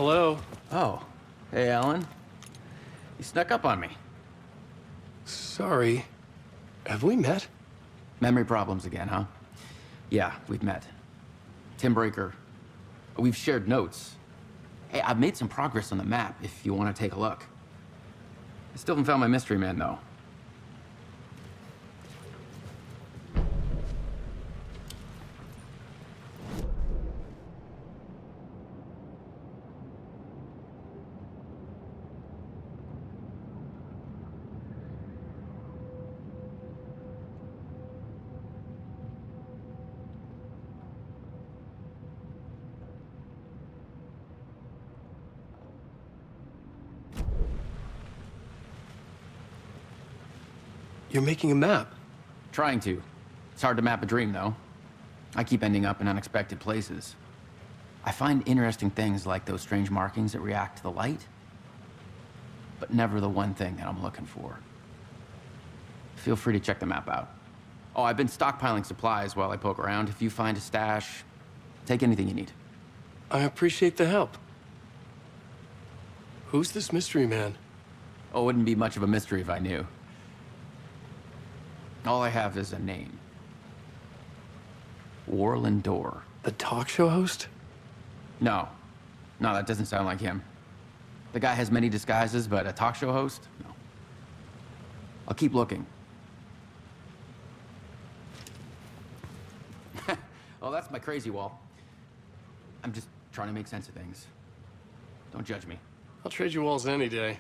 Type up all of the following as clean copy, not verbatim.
Hello? Oh. Hey, Alan. You snuck up on me. Sorry. Have we met? Memory problems again, huh? Yeah, we've met. Tim Breaker. We've shared notes. Hey, I've made some progress on the map if you want to take a look. I still haven't found my mystery man, though. You're making a map. Trying to. It's hard to map a dream, though. I keep ending up in unexpected places. I find interesting things like those strange markings that react to the light, but never the one thing that I'm looking for. Feel free to check the map out. Oh, I've been stockpiling supplies while I poke around. If you find a stash, take anything you need. I appreciate the help. Who's this mystery man? Oh, it wouldn't be much of a mystery if I knew. All I have is a name. Warland Door. The talk show host? No. No, that doesn't sound like him. The guy has many disguises, but a talk show host? No. I'll keep looking. Oh, that's my crazy wall. I'm just trying to make sense of things. Don't judge me. I'll trade you walls any day.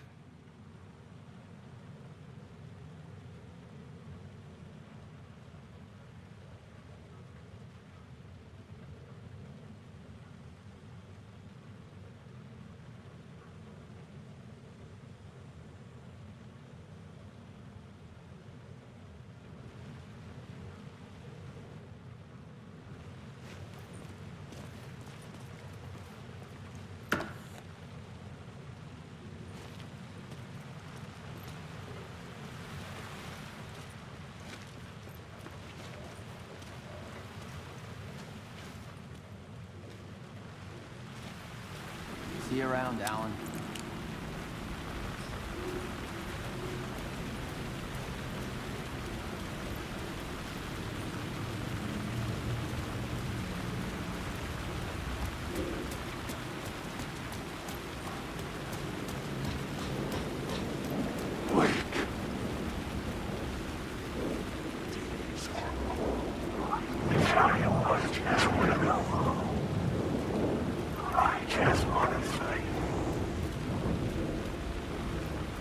See you around, Alan.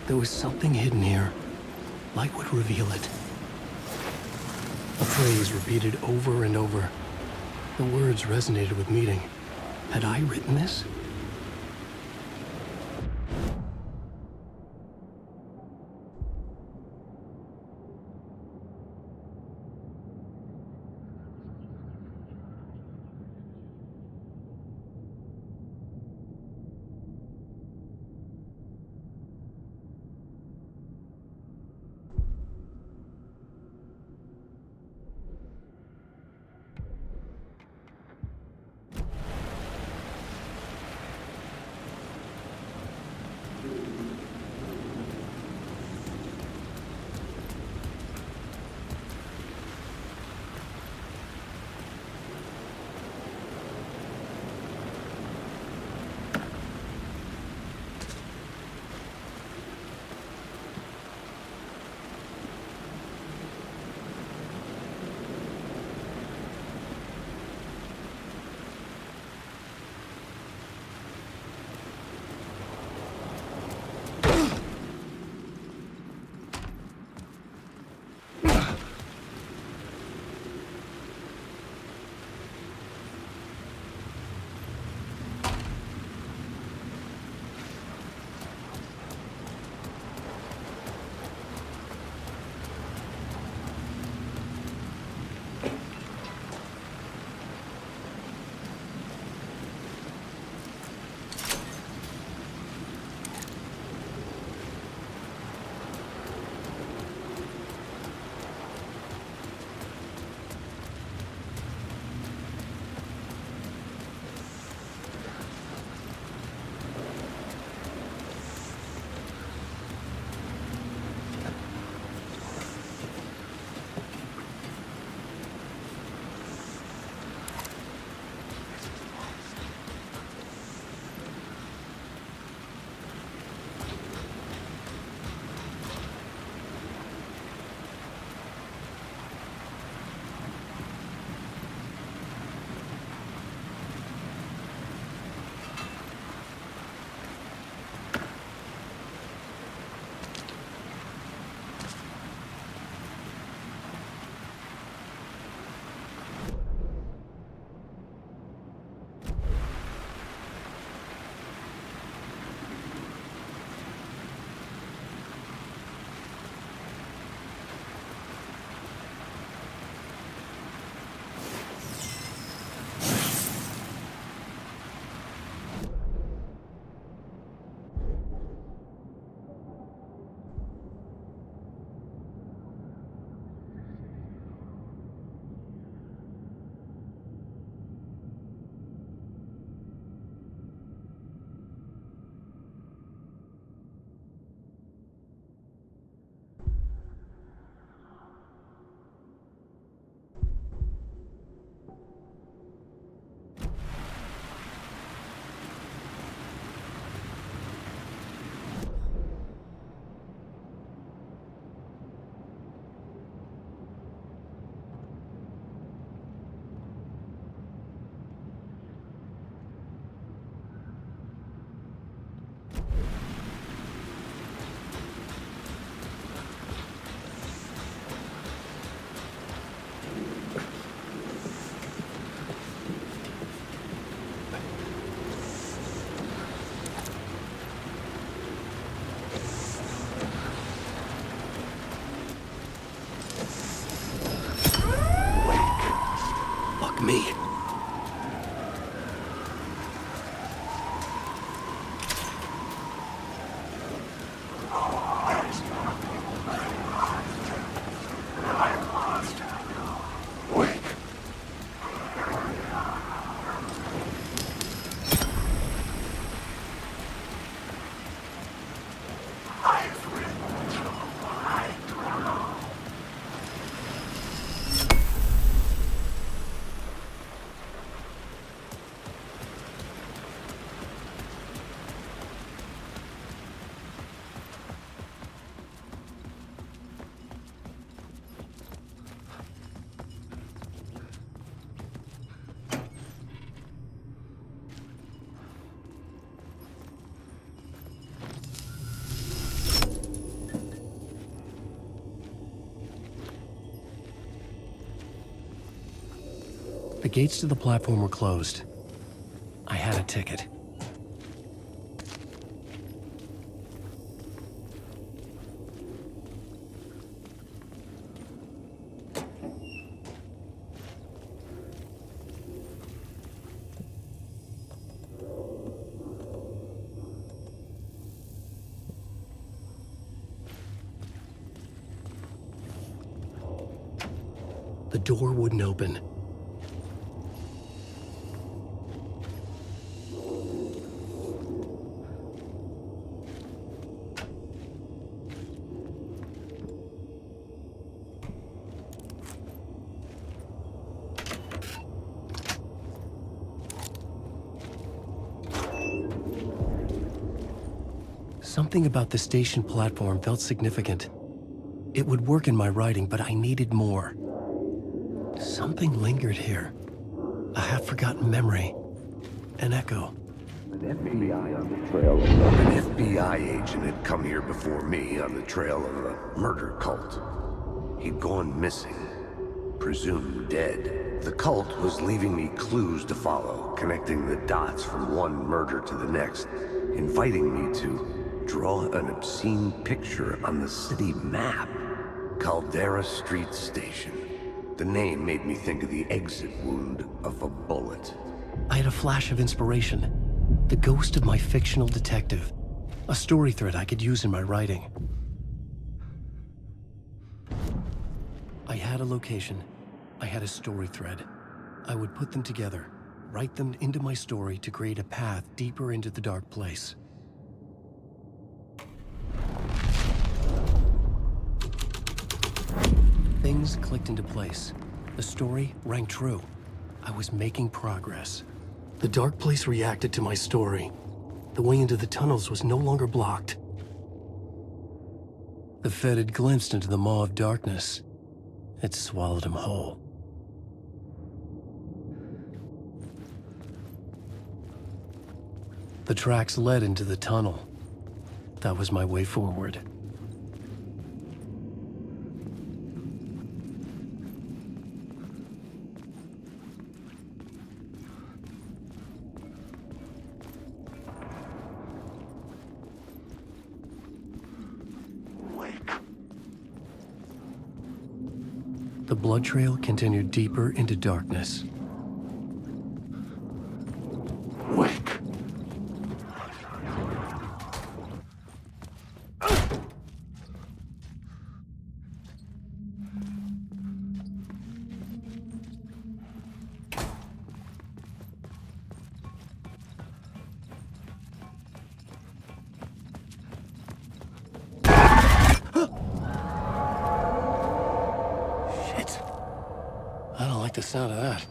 There was something hidden here. Light would reveal it. A phrase repeated over and over. The words resonated with meaning. Had I written this? me. The gates to the platform were closed. I had a ticket. The door wouldn't open. Something about the station platform felt significant. It would work in my writing, but I needed more. Something lingered here. A half-forgotten memory. An echo. An FBI agent had come here before me on the trail of a murder cult. He'd gone missing, presumed dead. The cult was leaving me clues to follow, connecting the dots from one murder to the next, inviting me to draw an obscene picture on the city map. Caldera Street Station. The name made me think of the exit wound of a bullet. I had a flash of inspiration. The ghost of my fictional detective. A story thread I could use in my writing. I had a location. I had a story thread. I would put them together, write them into my story to create a path deeper into the dark place. Things clicked into place. The story rang true. I was making progress. The dark place reacted to my story. The way into the tunnels was no longer blocked. The Fed had glimpsed into the maw of darkness. It swallowed him whole. The tracks led into the tunnel. That was my way forward. The blood trail continued deeper into darkness. Wake. I don't like the sound of that.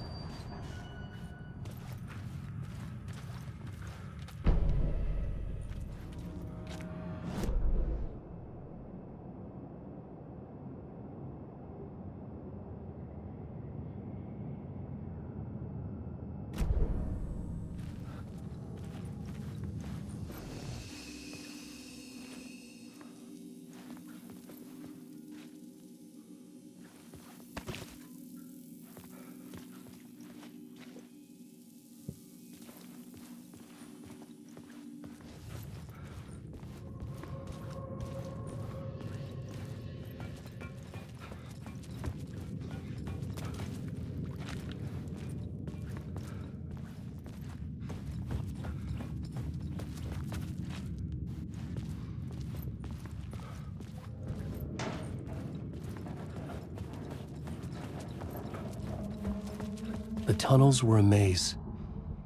The tunnels were a maze.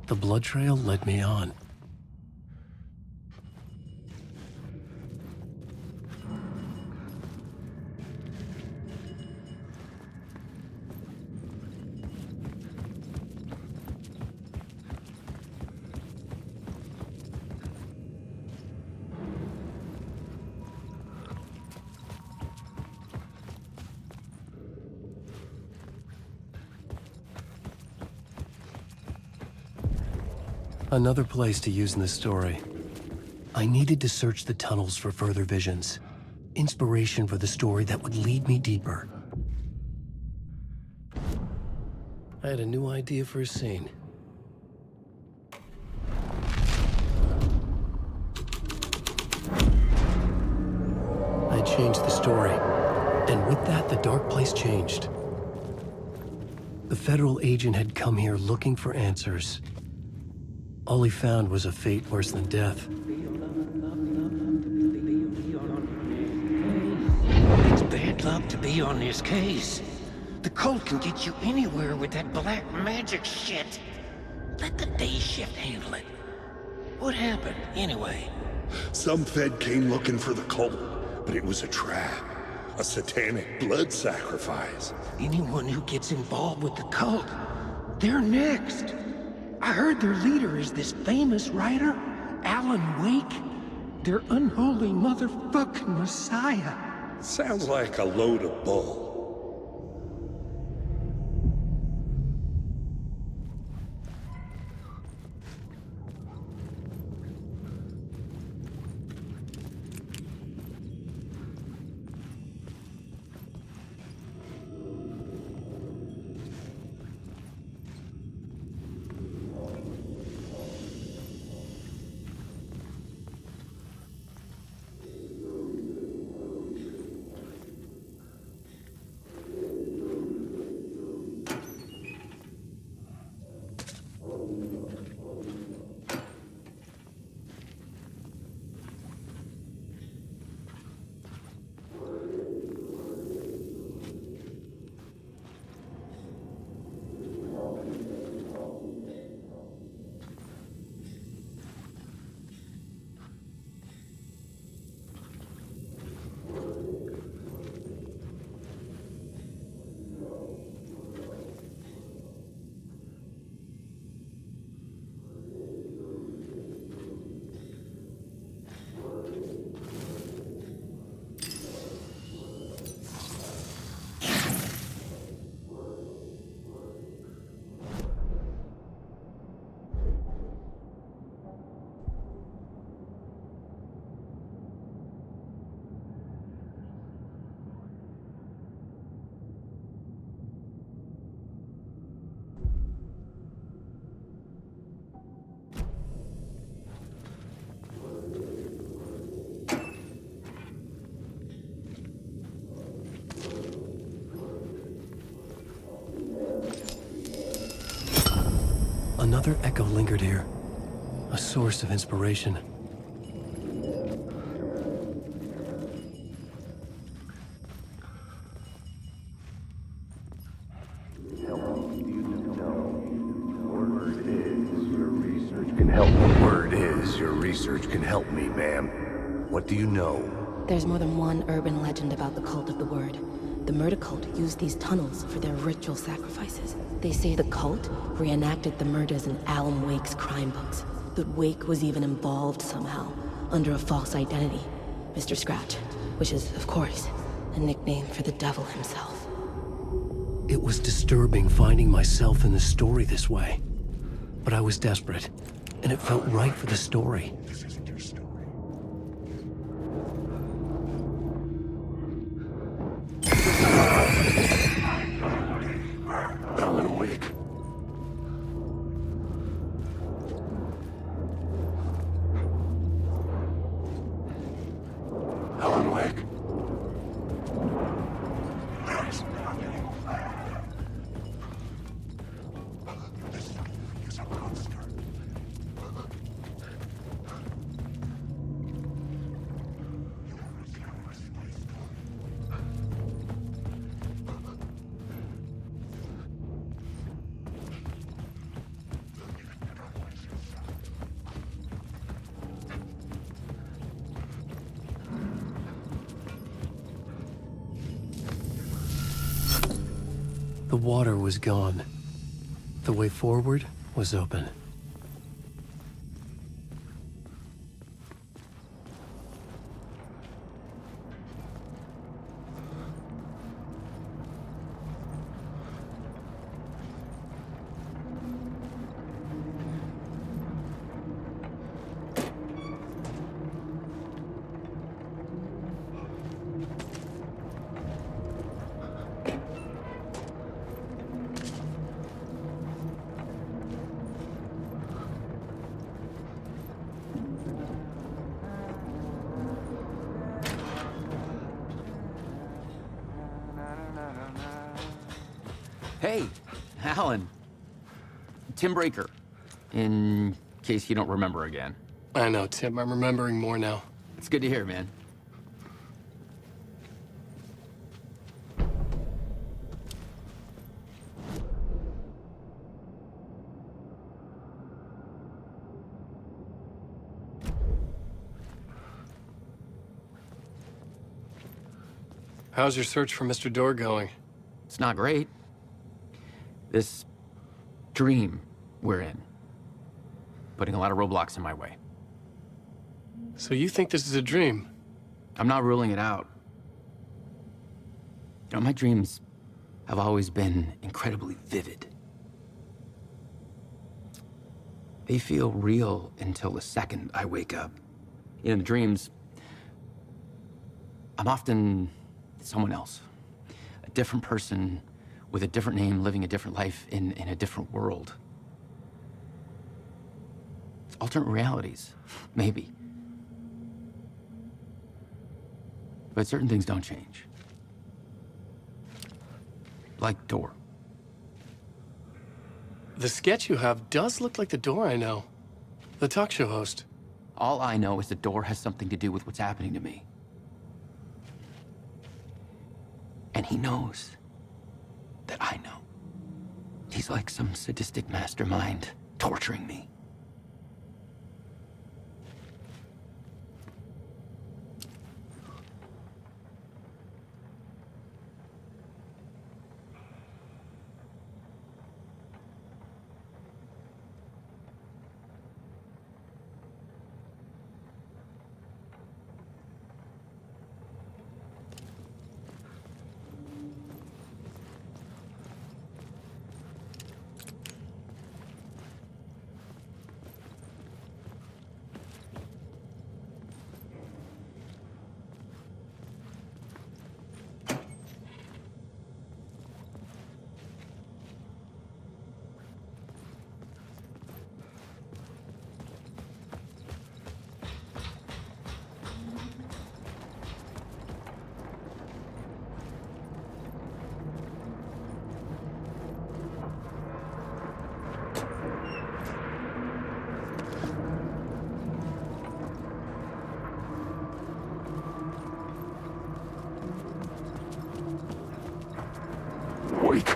The blood trail led me on. Another place to use in the story. I needed to search the tunnels for further visions. Inspiration for the story that would lead me deeper. I had a new idea for a scene. I changed the story, and with that, the dark place changed. The federal agent had come here looking for answers. All he found was a fate worse than death. It's bad luck to be on this case. The cult can get you anywhere with that black magic shit. Let the day shift handle it. What happened, anyway? Some Fed came looking for the cult, but it was a trap. A satanic blood sacrifice. Anyone who gets involved with the cult, they're next. I heard their leader is this famous writer, Alan Wake. Their unholy motherfucking messiah. Sounds like a load of bull. Another echo lingered here, a source of inspiration. Word is, your research can help me, ma'am. What do you know? There's more than one urban legend about the cult of the word. The murder cult used these tunnels for their ritual sacrifices. They say the cult reenacted the murders in Alan Wake's crime books. That Wake was even involved somehow, under a false identity. Mr. Scratch, which is, of course, a nickname for the devil himself. It was disturbing finding myself in the story this way. But I was desperate, and it felt right for the story. This isn't your story. Alan Wake. Alan Wake. There's nothing there. This is a monster. The water was gone. The way forward was open. Hey, Alan. Tim Breaker, in case you don't remember again. I know, Tim. I'm remembering more now. It's good to hear, man. How's your search for Mr. Door going? It's not great. This dream we're in, putting a lot of roadblocks in my way. So you think this is a dream? I'm not ruling it out. You know, my dreams have always been incredibly vivid. They feel real until the second I wake up. In the dreams, I'm often someone else, a different person with a different name, living a different life in a different world. It's alternate realities, maybe. But certain things don't change. Like Door. The sketch you have does look like the Door I know. The talk show host. All I know is the Door has something to do with what's happening to me. And he knows that I know. He's like some sadistic mastermind torturing me. Wait.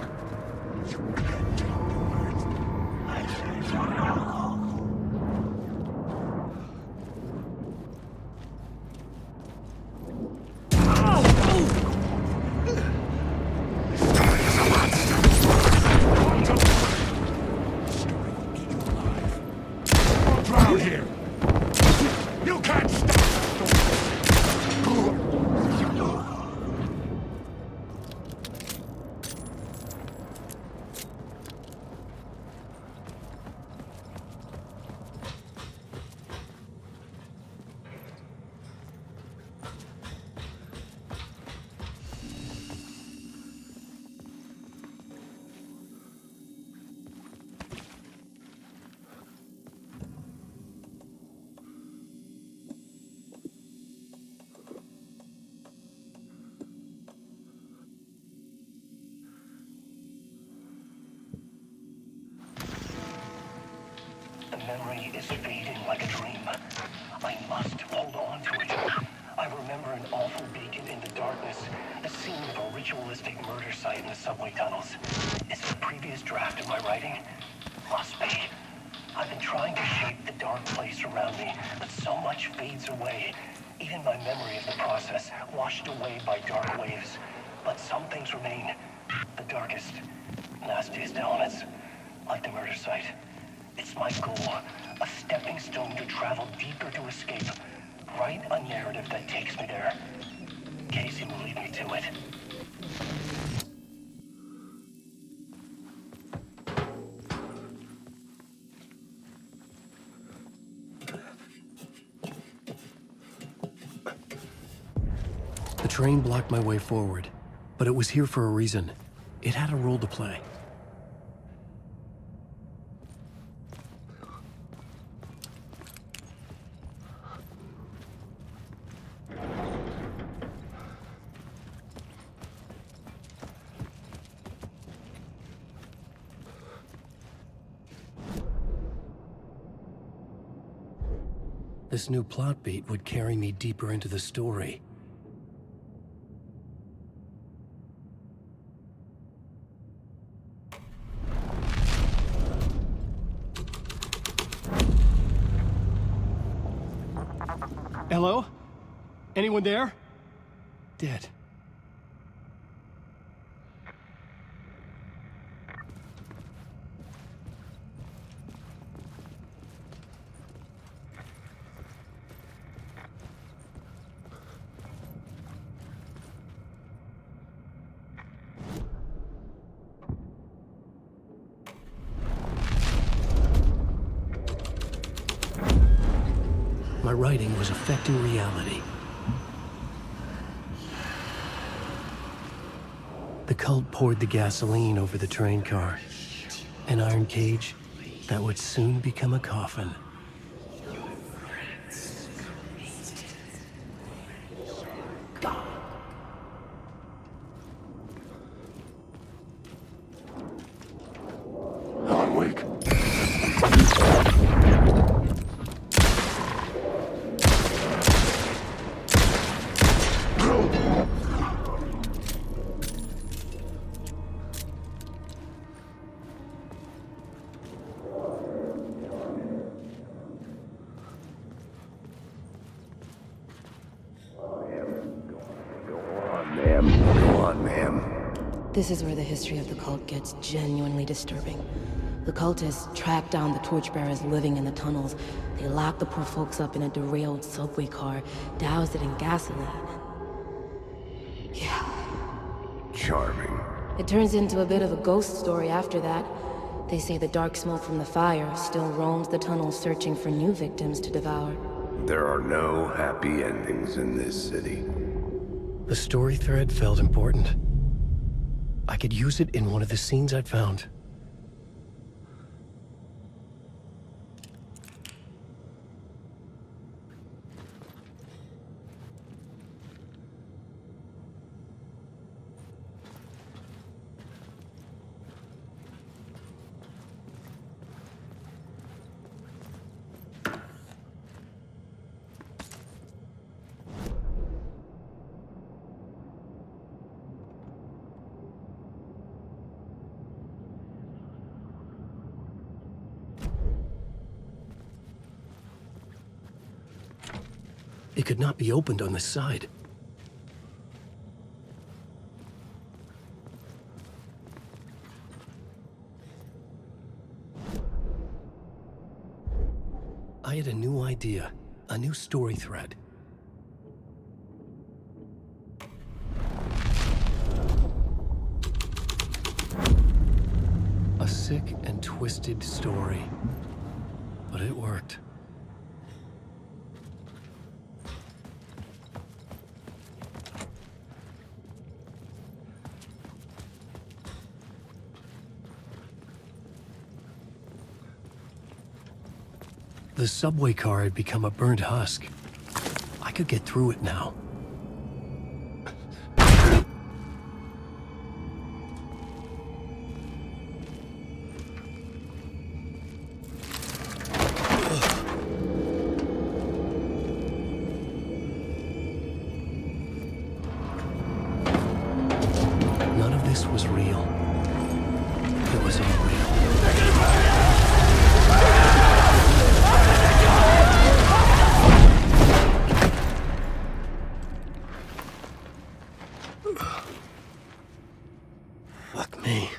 Drown here. You can't stop. The memory is fading like a dream. I must hold on to it. I remember an awful beacon in the darkness, the scene of a ritualistic murder site in the subway tunnels. Is it a previous draft of my writing? Must be. I've been trying to shape the dark place around me, but so much fades away. Even my memory of the process, washed away by dark waves. But some things remain. The darkest, face down. It's like the murder site. It's my goal, a stepping stone to travel deeper to escape. Write a narrative that takes me there. Casey will lead me to it. The train blocked my way forward, but it was here for a reason. It had a role to play. This new plot beat would carry me deeper into the story. Hello? Anyone there? Dead. My writing was affecting reality. The cult poured the gasoline over the train car. An iron cage that would soon become a coffin. I'm weak. This is where the history of the cult gets genuinely disturbing. The cultists tracked down the torchbearers living in the tunnels. They locked the poor folks up in a derailed subway car, doused it in gasoline. Yeah. Charming. It turns into a bit of a ghost story after that. They say the dark smoke from the fire still roams the tunnels searching for new victims to devour. There are no happy endings in this city. The story thread felt important. I could use it in one of the scenes I'd found. It could not be opened on the side. I had a new idea, a new story thread. A sick and twisted story, but it worked. The subway car had become a burnt husk. I could get through it now. None of this was real. It was all real. Fuck me.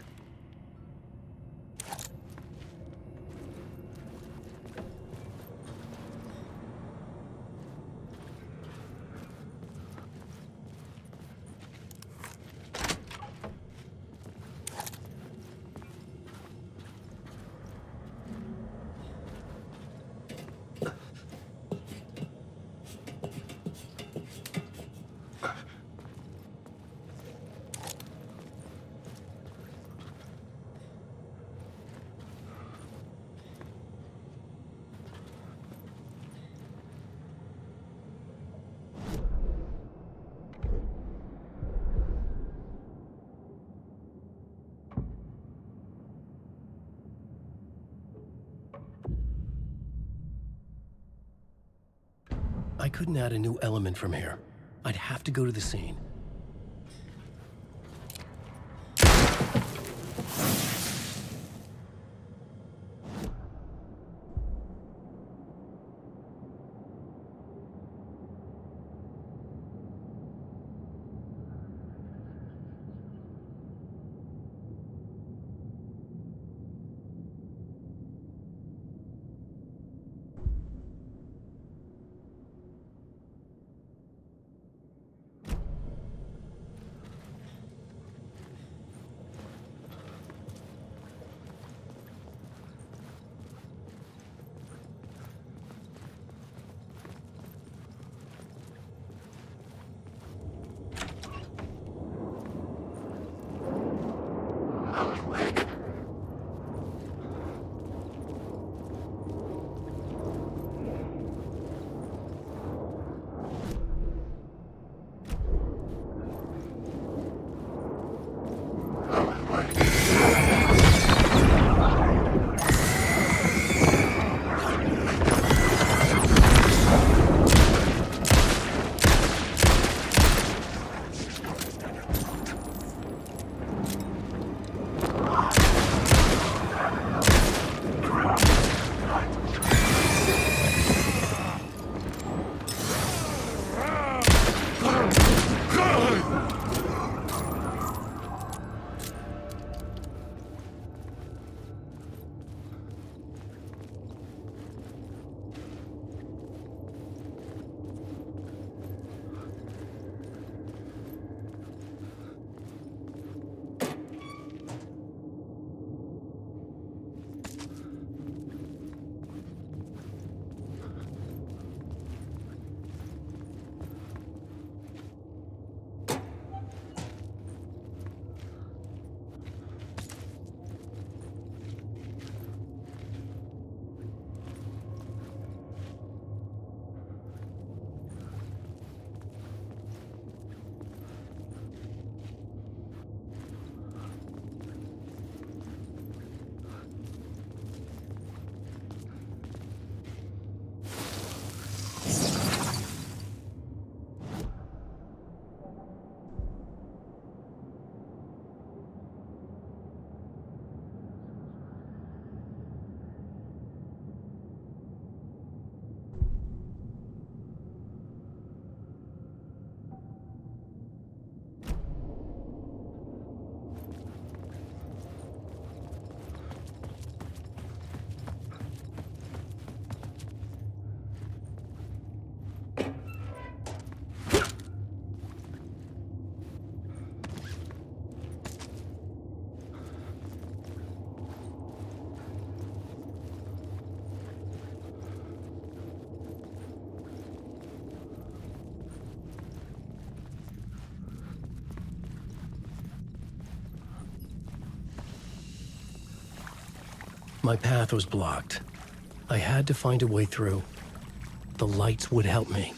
I couldn't add a new element from here. I'd have to go to the scene. My path was blocked. I had to find a way through. The lights would help me.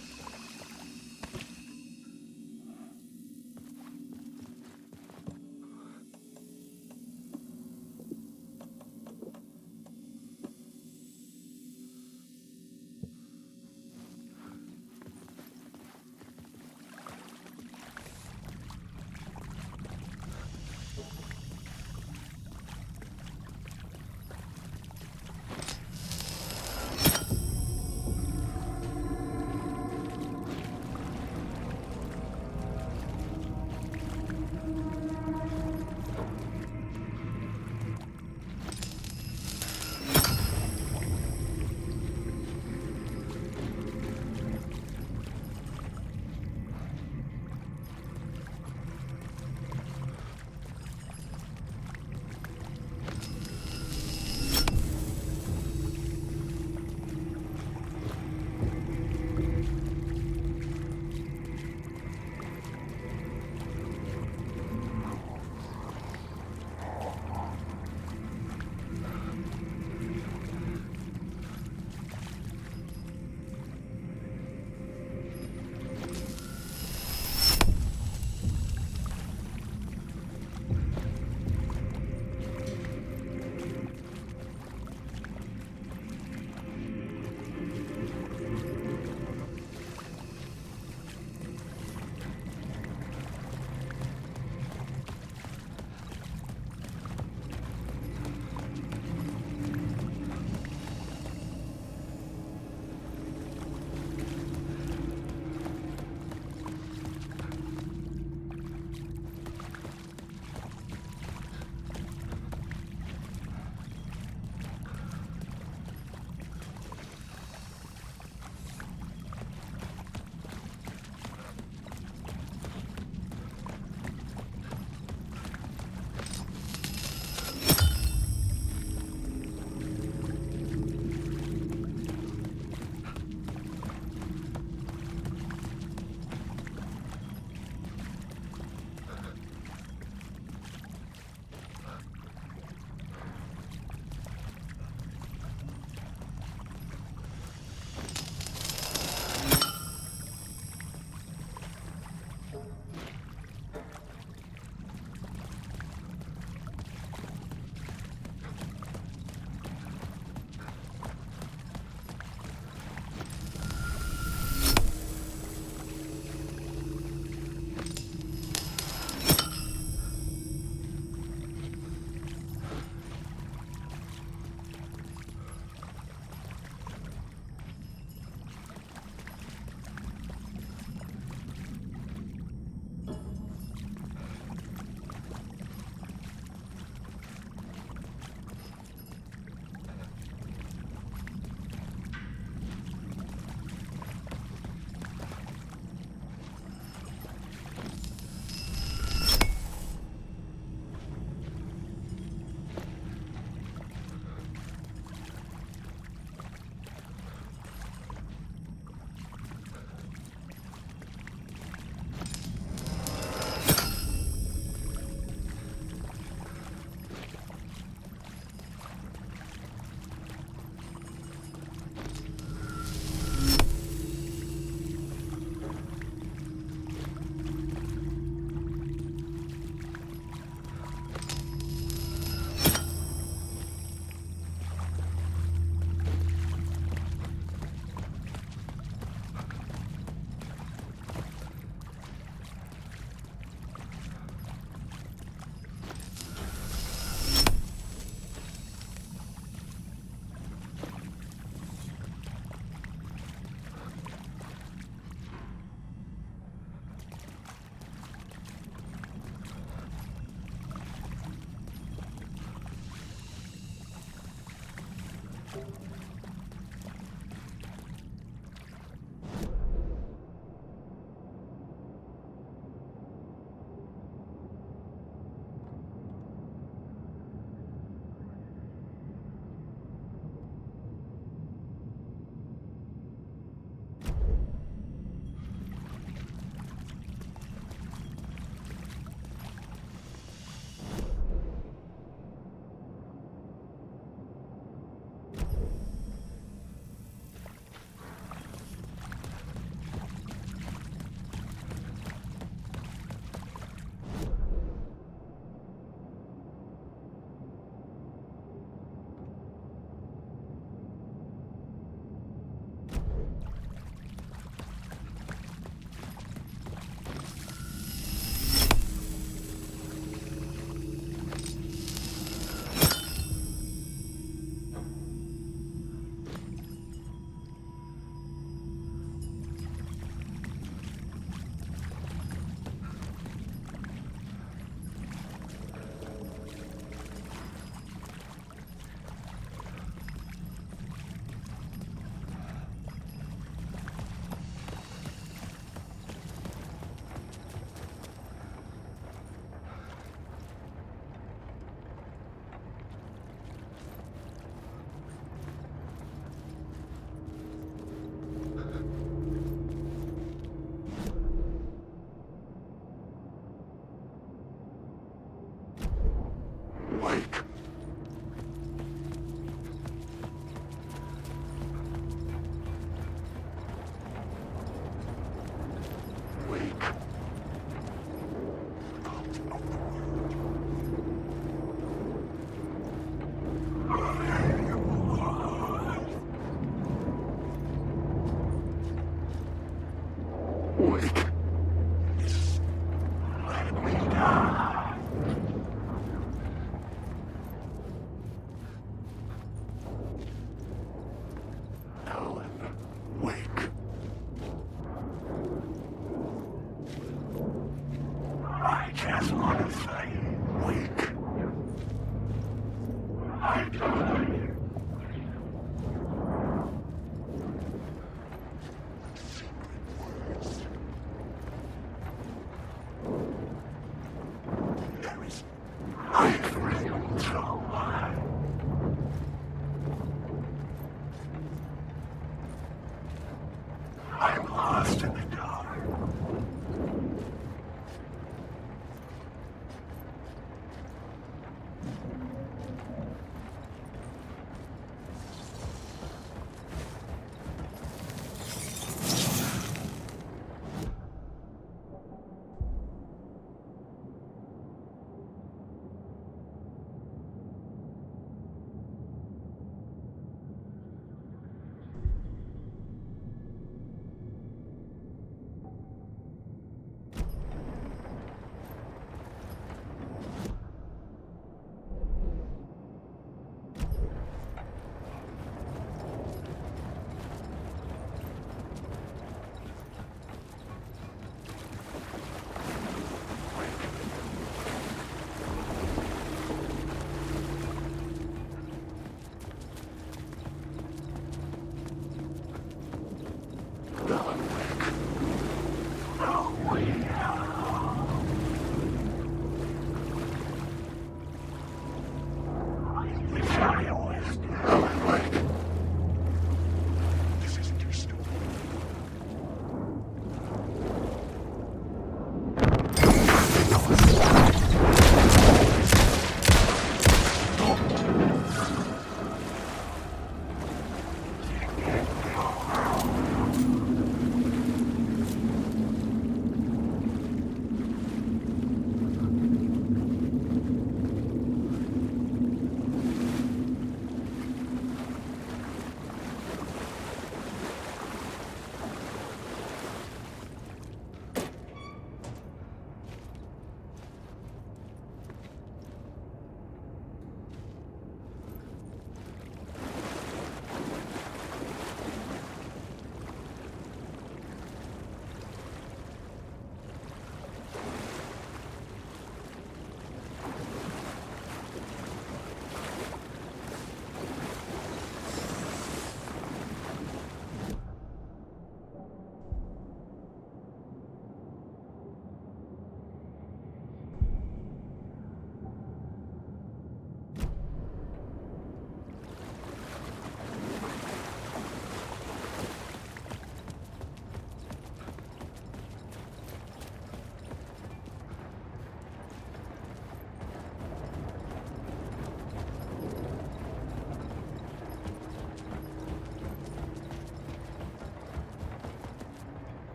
I'm lost in the dark.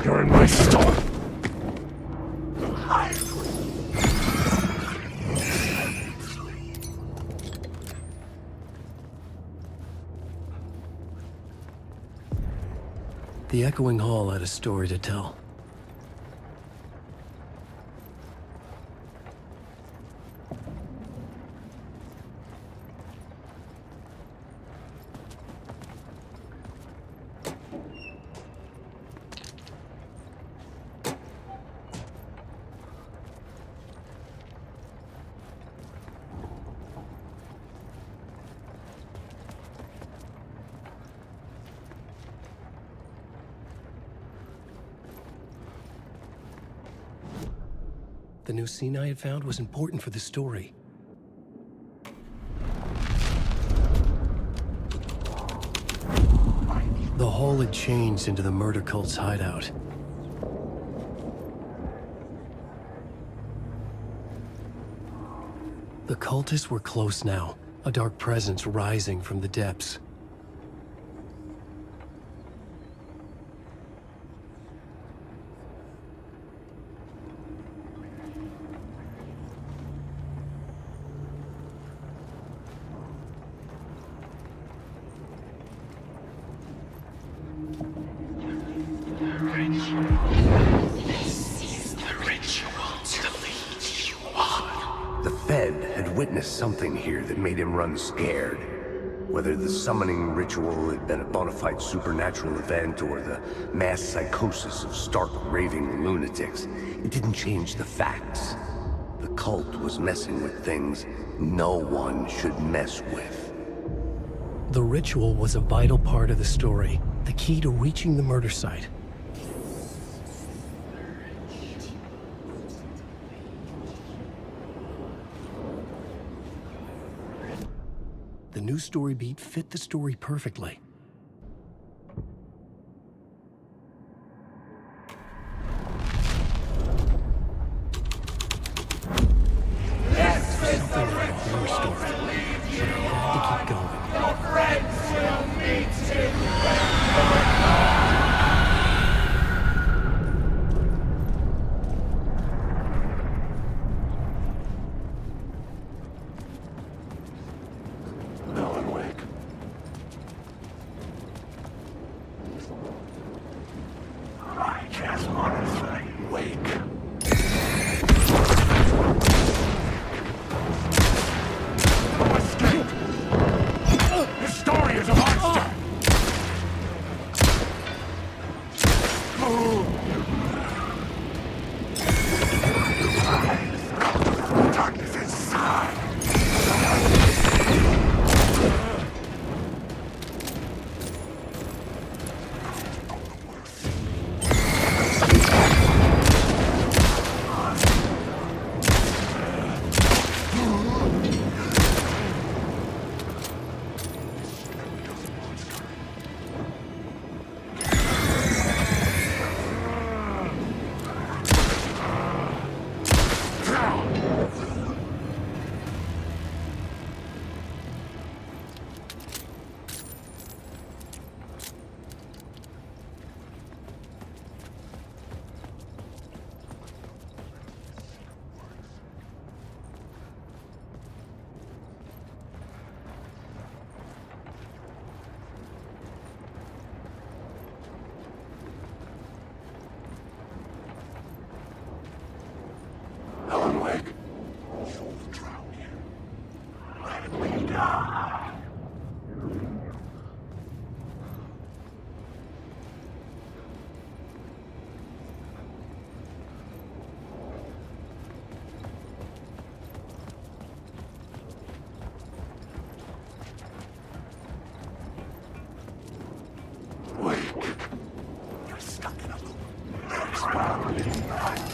You're in my store. The echoing hall had a story to tell. The new scene I had found was important for the story. The hall had changed into the murder cult's hideout. The cultists were close now, a dark presence rising from the depths. This is the ritual. had witnessed something here that made him run scared. Whether the summoning ritual had been a bona fide supernatural event or the mass psychosis of stark raving lunatics, it didn't change the facts. The cult was messing with things no one should mess with. The ritual was a vital part of the story, the key to reaching the murder site. The new story beat fit the story perfectly. Something like a horror story, but I had to keep going. Your friends will meet you. Alan Wake. I just want to say, Wake. No escape! This story is a monster! Darkness inside! Alan Wake. You'll drown here. Let me die. Wake. You're stuck in a loop. Expiring life.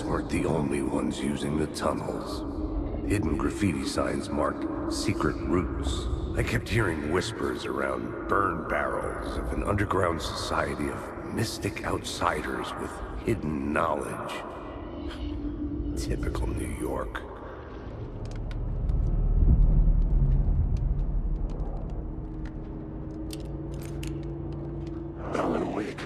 weren't the only ones using the tunnels. Hidden graffiti signs marked secret routes. I kept hearing whispers around burn barrels of an underground society of mystic outsiders with hidden knowledge. Typical New York. Alan Wake.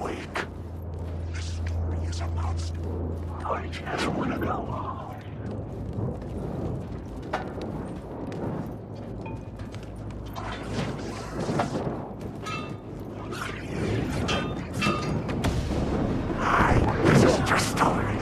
Wake. The story is about I just want to go on. This is your story.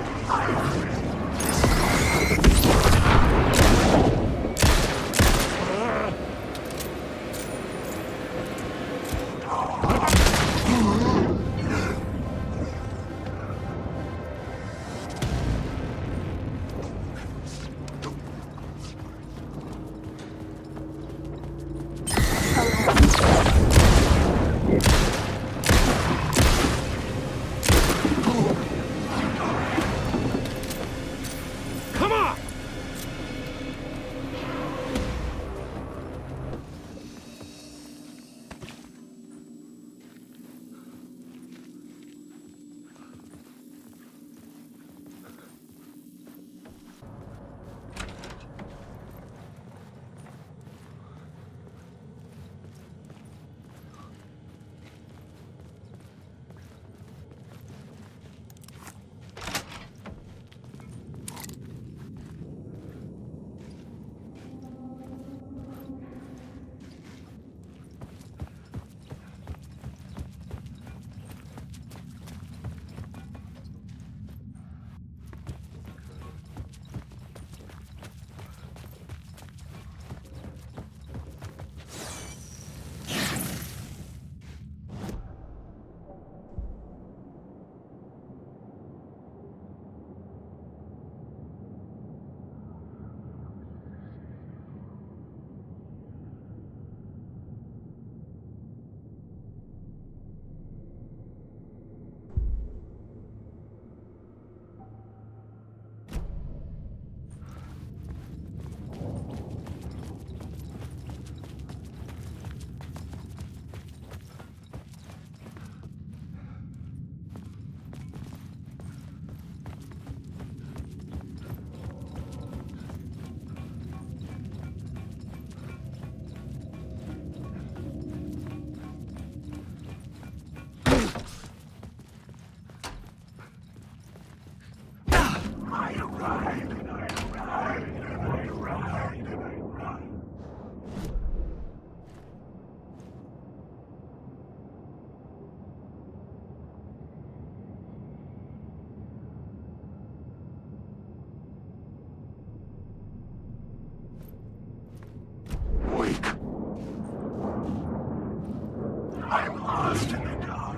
I'm lost in the dark.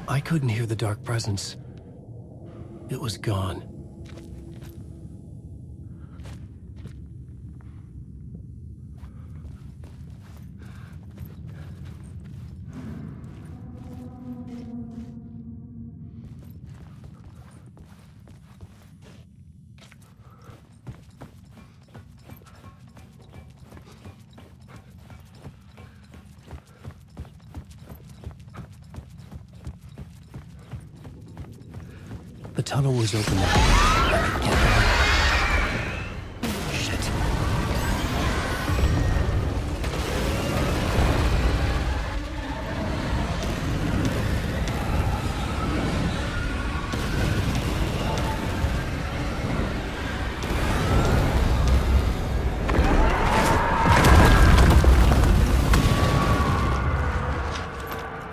I couldn't hear the dark presence. It was gone. The tunnel was open now. I could get out. Shit.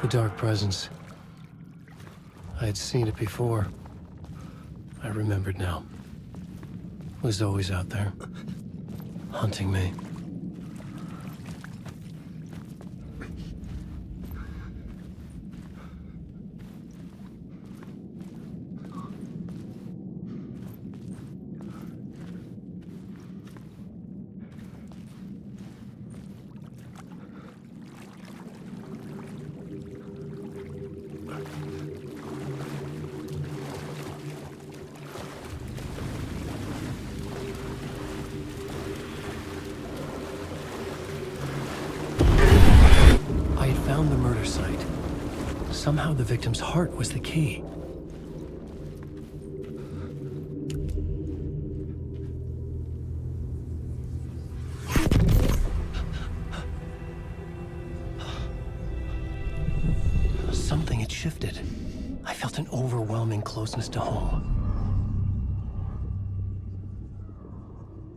The dark presence. I had seen it before. I remembered now. It was always out there, hunting me. Found the murder site. Somehow the victim's heart was the key. Something had shifted. I felt an overwhelming closeness to home.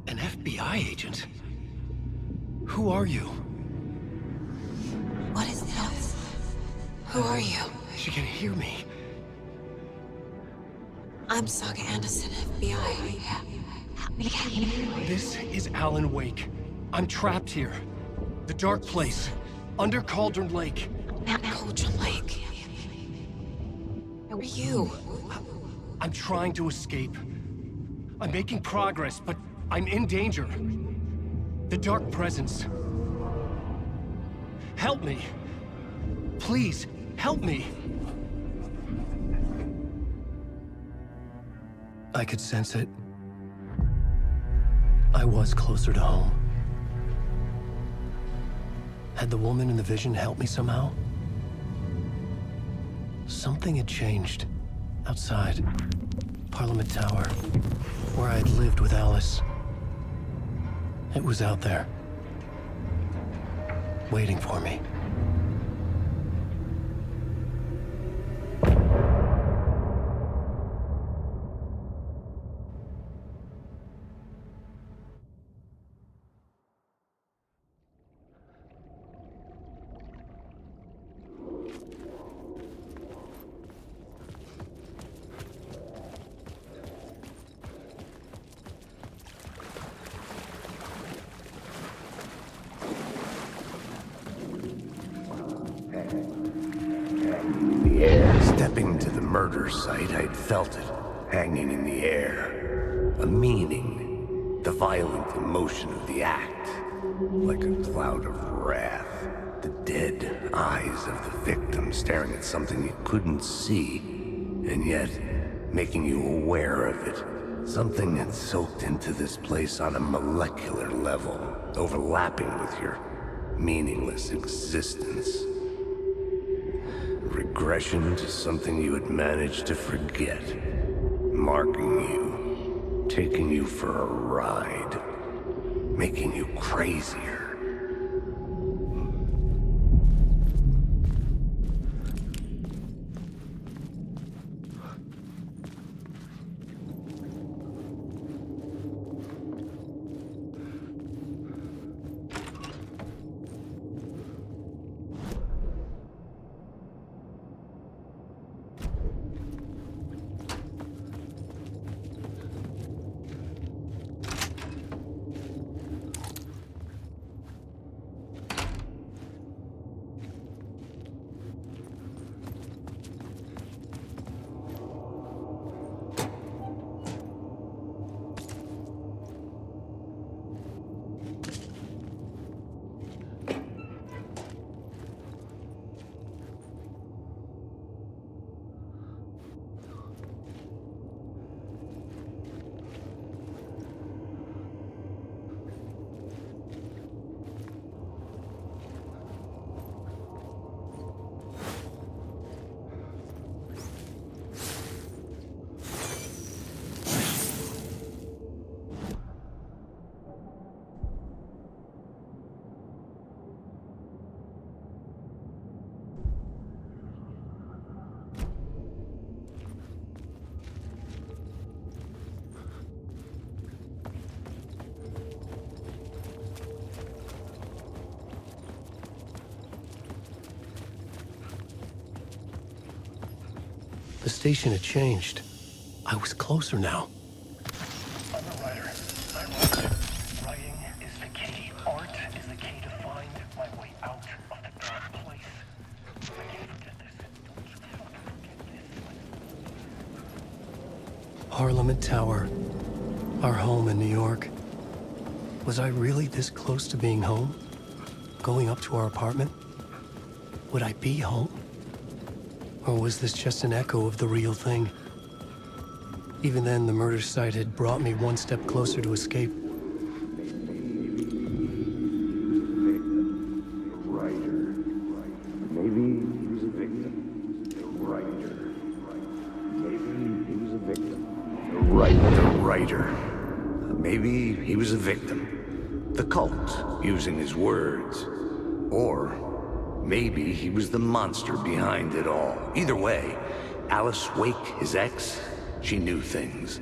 An FBI agent? Who are you? What is this? Who are you? She can hear me. I'm Saga Anderson, FBI. This is Alan Wake. I'm trapped here. The dark place. Under Cauldron Lake. Cauldron Lake. Who are you? I'm trying to escape. I'm making progress, but I'm in danger. The dark presence. Help me. Please, help me. I could sense it. I was closer to home. Had the woman in the vision helped me somehow? Something had changed. Outside. Parliament Tower. Where I had lived with Alice. It was out there. Waiting for me. Stepping to the murder site, I'd felt it, hanging in the air. A meaning, the violent emotion of the act, like a cloud of wrath. The dead eyes of the victim staring at something you couldn't see, and yet making you aware of it. Something had soaked into this place on a molecular level, overlapping with your meaningless existence. Regression to something you had managed to forget. Marking you. Taking you for a ride. Making you crazier. The station had changed. I was closer now. I'm a writer. I write. Writing is the key. Art is the key to find my way out of the dark place. I can't forget this. Don't you fucking forget this. Parliament Tower. Our home in New York. Was I really this close to being home? Going up to our apartment? Would I be home? Or was this just an echo of the real thing? Even then, the murder site had brought me one step closer to escape. Maybe he was a victim. The cult, using his words. Or maybe he was the monster behind it all. Either way, Alice Wake, his ex, she knew things.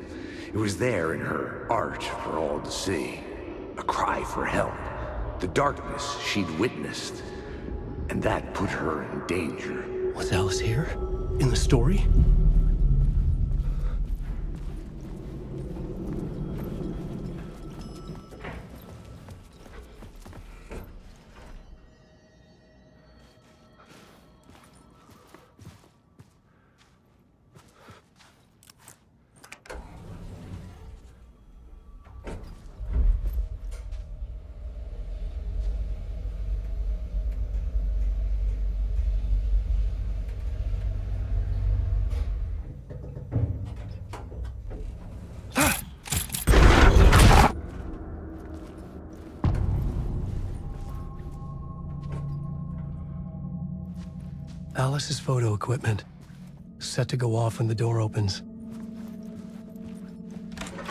It was there in her art for all to see. A cry for help. The darkness she'd witnessed. And that put her in danger. Was Alice here? In the story? Alice's photo equipment. Set to go off when the door opens.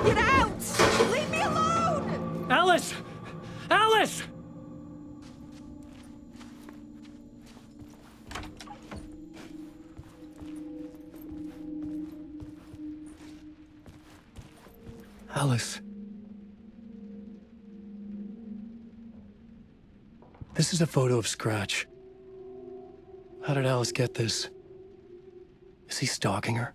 Get out! Leave me alone! Alice! Alice! Alice. This is a photo of Scratch. How did Alice get this? Is he stalking her?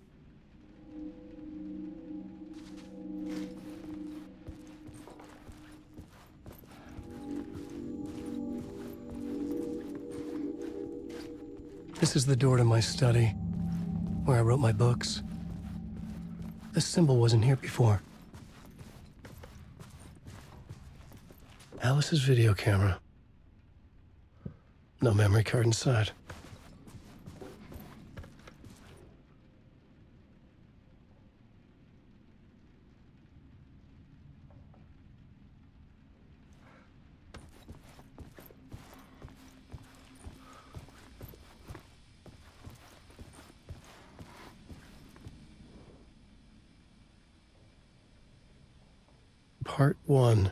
This is the door to my study, where I wrote my books. This symbol wasn't here before. Alice's video camera. No memory card inside. Part 1.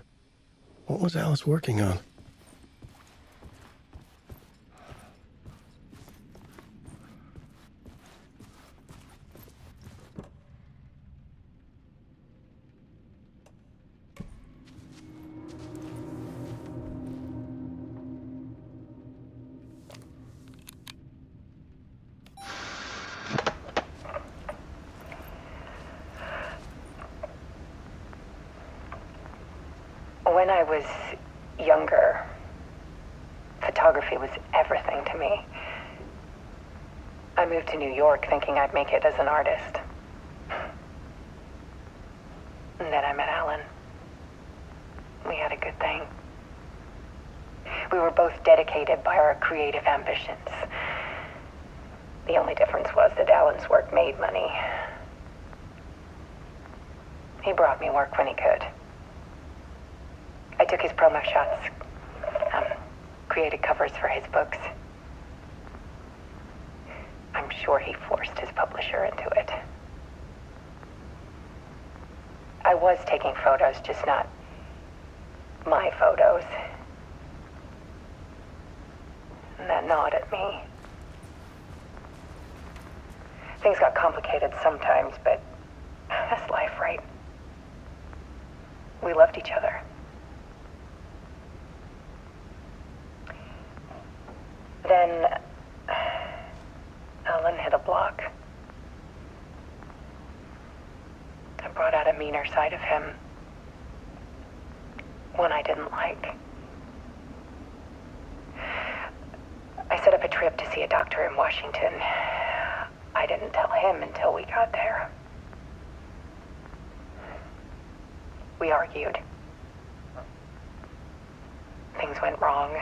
What was Alice working on? When I was younger, photography was everything to me. I moved to New York thinking I'd make it as an artist. And then I met Alan. We had a good thing. We were both dedicated by our creative ambitions. The only difference was that Alan's work made money. He brought me work when he could. I took his promo shots, created covers for his books. I'm sure he forced his publisher into it. I was taking photos, just not my photos. And that gnawed at me. Things got complicated sometimes, but that's life, right? We loved each other. Then Alan hit a block. meaner side of him. One I didn't like. I set up a trip to see a doctor in Washington. I didn't tell him until we got there. We argued. Things went wrong.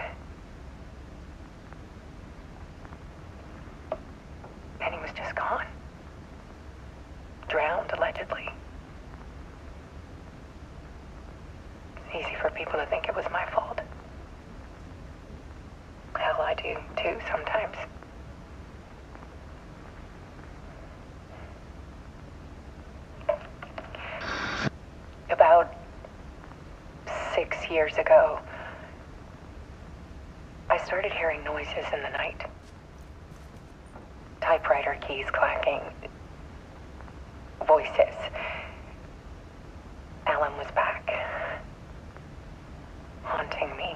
And he was just gone. Drowned, allegedly. It's easy for people to think it was my fault. Hell, I do too sometimes. About 6 years ago, I started hearing noises in the night. Typewriter keys clacking. Voices. Alan was back. Haunting me.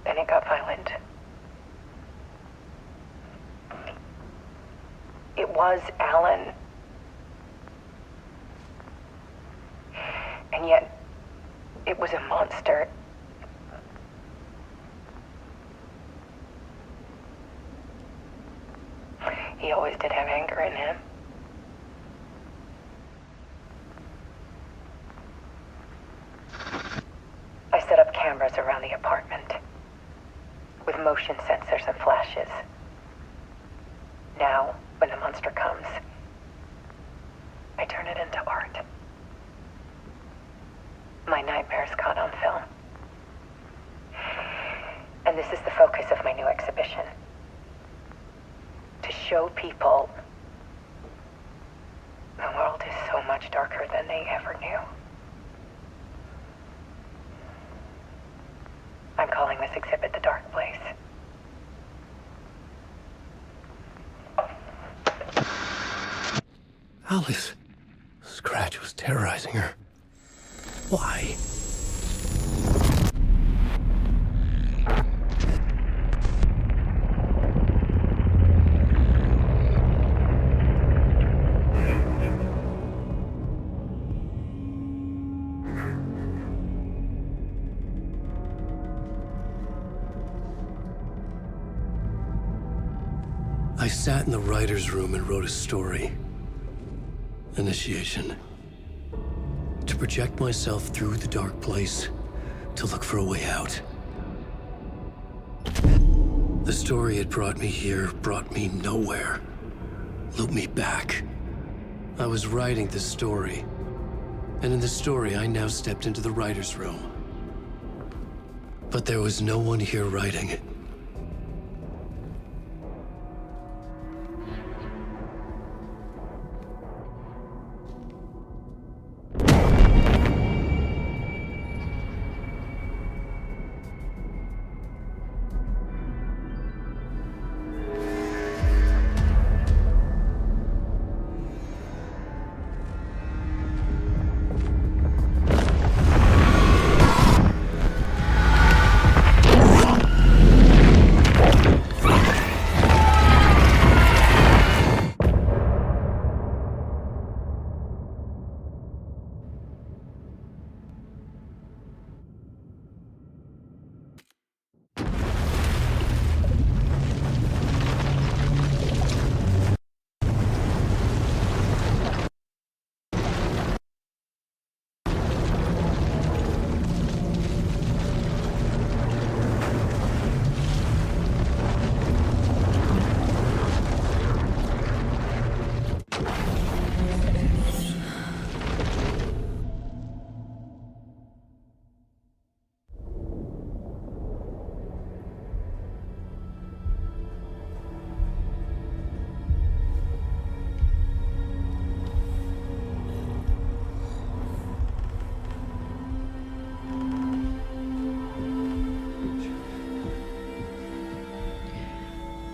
Then it got violent. It was Alan. And yet, it was a monster. He always did have anger in him. I set up cameras around the apartment with motion sensors and flashes. Now, when the monster comes, I turn it into art. My nightmares caught on film. And this is the focus of my new exhibition. To show people the world is so much darker than they ever knew. I'm calling this exhibit The Dark Place. Alice. Scratch was terrorizing her. Why? I sat in the writer's room and wrote a story. Initiation. To project myself through the dark place, to look for a way out. The story had brought me here, brought me nowhere. Looped me back. I was writing the story. And in the story, I now stepped into the writer's room. But there was no one here writing it.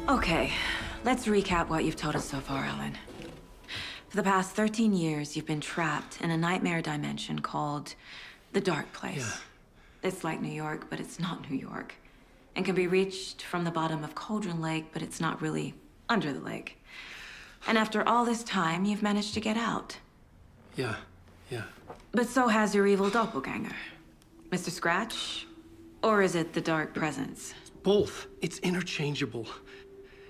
Okay, let's recap what you've told us so far, Ellen. For the past 13 years, you've been trapped in a nightmare dimension called the Dark Place. Yeah. It's like New York, but it's not New York. and can be reached from the bottom of Cauldron Lake, but it's not really under the lake. And after all this time, you've managed to get out. Yeah. But so has your evil doppelganger. Mr. Scratch? Or is it the Dark Presence? Both. It's interchangeable.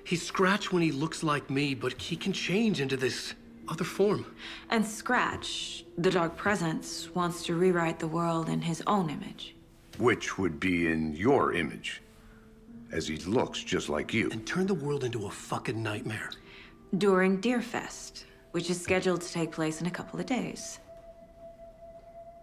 He's Scratch when he looks like me, but he can change into this other form. And Scratch, the Dark Presence, wants to rewrite the world in his own image. Which would be in your image, as he looks just like you. And turn the world into a fucking nightmare. During Deerfest, which is scheduled to take place in a couple of days.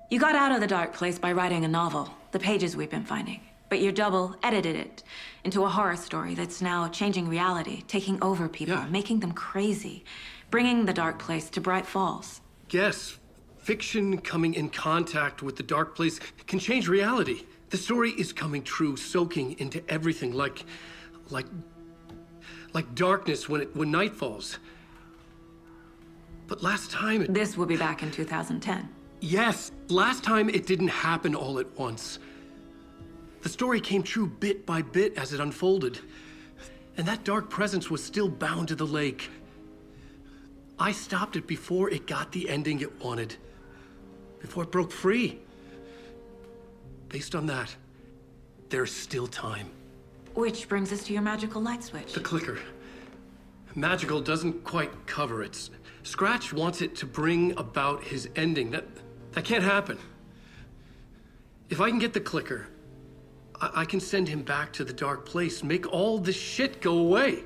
You got out of the dark place by writing a novel, the pages we've been finding. But your double edited it into a horror story that's now changing reality, taking over people, making them crazy, bringing the dark place to Bright Falls. Yes, fiction coming in contact with the dark place can change reality. The story is coming true, soaking into everything like darkness when night falls. But last time This will be back in 2010. Yes, last time it didn't happen all at once. The story came true bit by bit as it unfolded. And that dark presence was still bound to the lake. I stopped it before it got the ending it wanted. Before it broke free. Based on that, there's still time. Which brings us to your magical light switch. The clicker. Magical doesn't quite cover it. Scratch wants it to bring about his ending. That can't happen. If I can get the clicker, I can send him back to the dark place, make all this shit go away.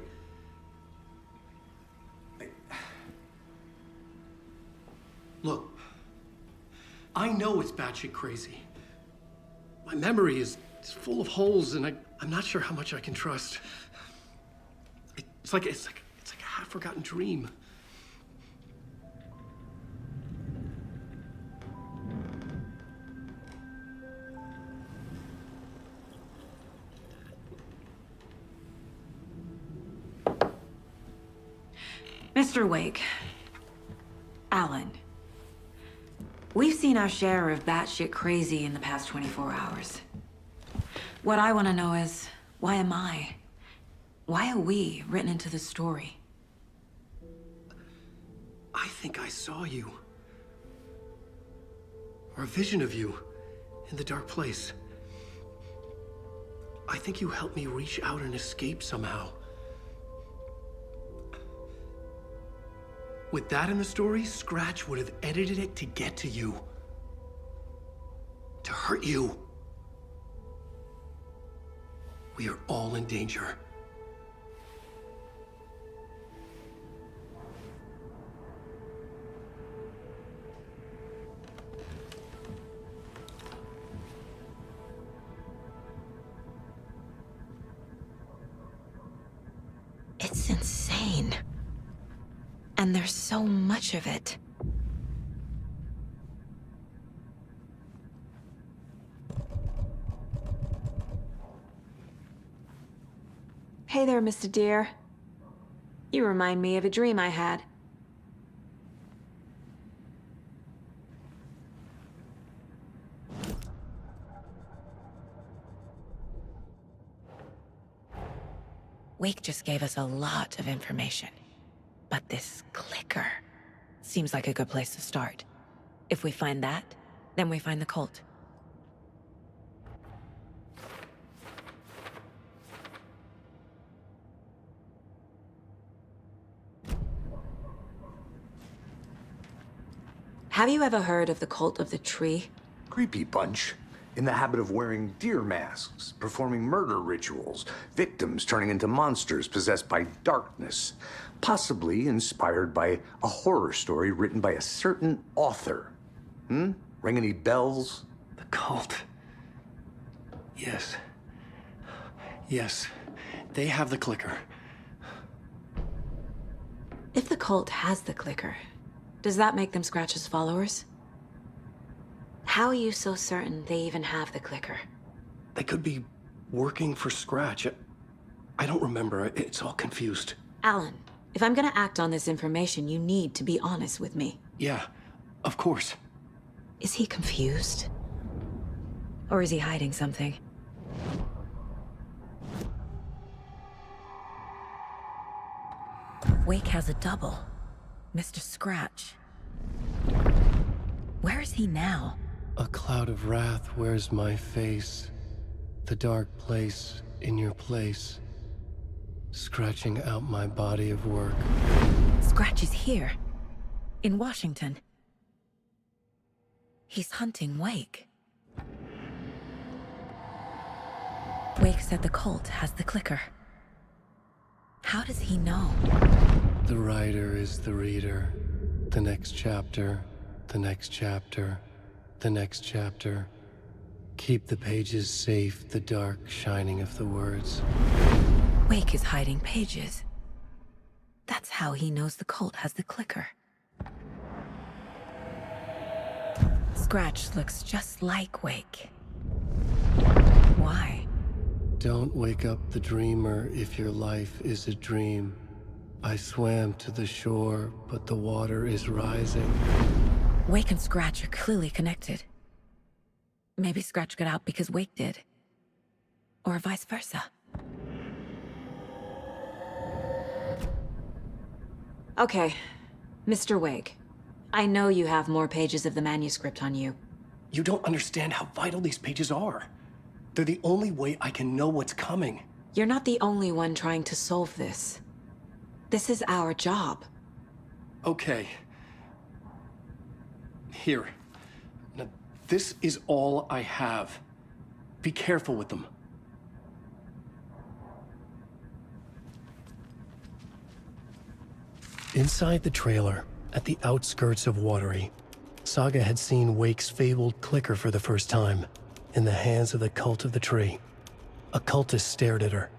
Look, I know it's batshit crazy. My memory is full of holes, and I'm not sure how much I can trust. It's like a half-forgotten dream. Mr. Wake, Alan, we've seen our share of batshit crazy in the past 24 hours. What I want to know is, why am I? Why are we written into the story? I think I saw you. Or a vision of you in the dark place. I think you helped me reach out and escape somehow. With that in the story, Scratch would have edited it to get to you. To hurt you. We are all in danger. It's insane. And there's so much of it. Hey there, Mr. Deer. You remind me of a dream I had. Wake just gave us a lot of information. But this clicker seems like a good place to start. If we find that, then we find the cult. Have you ever heard of the cult of the tree? Creepy bunch. In the habit of wearing deer masks, performing murder rituals, victims turning into monsters possessed by darkness, possibly inspired by a horror story written by a certain author. Ring any bells? The cult. Yes. Yes. They have the clicker. If the cult has the clicker, does that make them Scratch's followers? How are you so certain they even have the clicker? They could be working for Scratch. I don't remember. It's all confused. Alan, if I'm gonna act on this information, you need to be honest with me. Yeah, of course. Is he confused? Or is he hiding something? Wake has a double. Mr. Scratch. Where is he now? A cloud of wrath wears my face. The dark place in your place. Scratching out my body of work. Scratch is here. In Washington. He's hunting Wake. Wake said the cult has the clicker. How does he know? The writer is the reader. The next chapter, the next chapter, the next chapter. Keep the pages safe, the dark shining of the words. Wake is hiding pages. That's how he knows the cult has the clicker. Scratch looks just like Wake. Why? Don't wake up the dreamer if your life is a dream. I swam to the shore, but the water is rising. Wake and Scratch are clearly connected. Maybe Scratch got out because Wake did. Or vice versa. Okay, Mr. Wake. I know you have more pages of the manuscript on you. You don't understand how vital these pages are. They're the only way I can know what's coming. You're not the only one trying to solve this. This is our job. Okay. Here. Now, this is all I have. Be careful with them. Inside the trailer, at the outskirts of Watery, Saga had seen Wake's fabled clicker for the first time, in the hands of the Cult of the Tree. A cultist stared at her.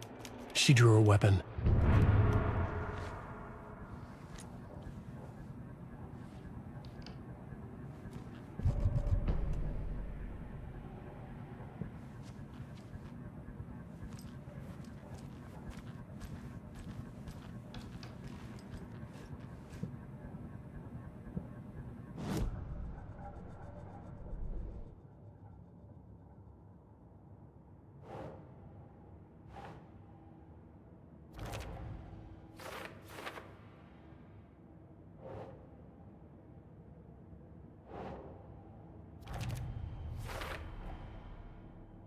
She drew her weapon.